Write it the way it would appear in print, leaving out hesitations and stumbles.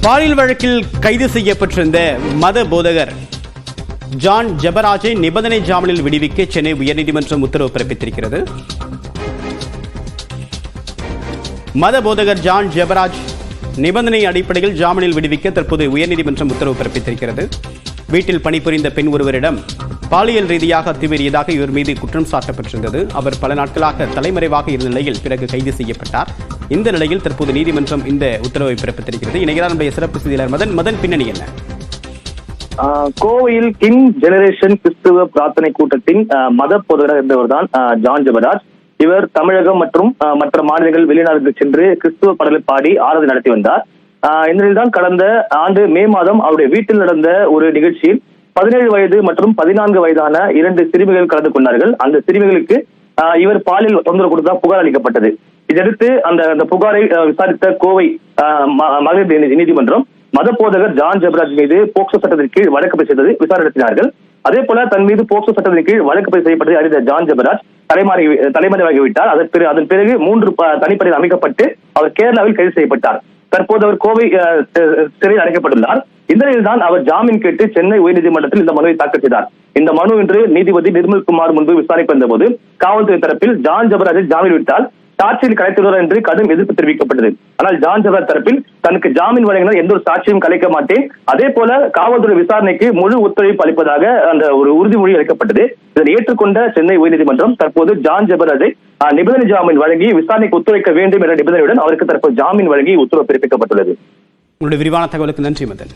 பாலியல் வழக்கில் கைது செய்யப்பட்டிருந்த மத போதகர் ஜான் ஜெபராஜை நிபந்தனை ஜாமீனில் விடுவிக்க சென்னை உயர்நீதிமன்றம் உத்தரவு பிறப்பித்திருக்கிறது. மத போதகர் ஜான் ஜெபராஜ் நிபந்தனை அடிப்படையில் ஜாமீனில் விடுவிக்க தற்போது உயர்நீதிமன்றம் உத்தரவு பிறப்பித்திருக்கிறது. வீட்டில் பணிபுரிந்த பெண் ஒருவரிடம் பாலியல் ரீதியாக அத்துமீறியதாக இவர் மீது குற்றம் சாட்டப்பட்டிருந்தது. அவர் பல நாட்களாக தலைமறைவாக இருந்த நிலையில் பிறகு கைது செய்யப்பட்டார். இந்த நிலையில் தற்போது நீதிமன்றம் இந்த உத்தரவை பிறப்பித்திருக்கிறது. இணைகிறார் நம்முடைய சிறப்பு செய்தியாளர் மதன். பின்னணி என்ன? கோவையில் கிங் ஜெனரேஷன் கிறிஸ்துவ பிரார்த்தனை கூட்டத்தின் மத போதகராக இருந்தவர் தான் ஜான் ஜெபராஜ். இவர் தமிழகம் மற்றும் மற்ற மாநிலங்கள் வெளிநாடுகளுக்கு சென்று கிறிஸ்துவ பாடலை பாடி ஆராதனை நடத்தி வந்தார். இந்த நிலையில்தான் கடந்த ஆண்டு மே மாதம் அவருடைய வீட்டில் நடந்த ஒரு நிகழ்ச்சியில் 17 வயது மற்றும் 14 வயதான 2 சிறுமிகள் கலந்து கொண்டார்கள். அந்த சிறுமிகளுக்கு இவர் பாலியல் தொந்தரவு கொடுத்ததாக புகார் அளிக்கப்பட்டது. இதையடுத்து அந்த புகாரை விசாரித்த கோவை மகளிர் நீதிமன்றம் மத போதகர் ஜான் ஜெபராஜ் மீது போக்சோ சட்டத்தின் கீழ் வழக்கு பதிவு செய்தது விசாரணை நடத்தினார்கள். அதே போல தன் மீது போக்சோ சட்டத்தின் கீழ் வழக்கு பதிவு செய்யப்பட்டதை அறிந்த ஜான் ஜெபராஜ் தலைமறைவாகிவிட்டார். அதன் பிறகு 3 தனிப்படையில் அமைக்கப்பட்டு அவர் கேரளாவில் கைது செய்யப்பட்டார். தற்போது அவர் கோவை சிறையில் அடைக்கப்பட்டுள்ளார். இந்த நிலையில் தான் அவர் ஜாமீன் கேட்டு சென்னை உயர்நீதிமன்றத்தில் இந்த மனுவை தாக்கல் செய்தார். இந்த மனு இன்று நீதிபதி நிர்மல்குமார் முன்பு விசாரணைக்கு வந்தபோது காவல்துறை தரப்பில் ஜான் ஜெபராஜை ஜாமீன் விட்டால் சாட்சியில் கலைத்துள்ளார் என்று கடும் எதிர்ப்பு தெரிவிக்கப்பட்டது. ஆனால் ஜான் ஜெபராஜ் தரப்பில் தனக்கு ஜாமீன் வழங்கினால் எந்த ஒரு சாட்சியும் கலைக்க மாட்டேன், அதே போல காவல்துறை விசாரணைக்கு முழு ஒத்துழைப்பு அளிப்பதாக அந்த ஒரு உறுதிமொழி அளிக்கப்பட்டது. இதனை ஏற்றுக்கொண்ட சென்னை உயர்நீதிமன்றம் தற்போது ஜான் ஜெபராஜை நிபந்தனை ஜாமீன் வழங்கி விசாரணைக்கு ஒத்துழைக்க வேண்டும் என்ற நிபந்தனையுடன் அவருக்கு தற்போது ஜாமீன் வழங்கி உத்தரவு பிறப்பிக்கப்பட்டுள்ளது. உங்களுடைய விரிவான தகவலுக்கு நன்றி மதன்.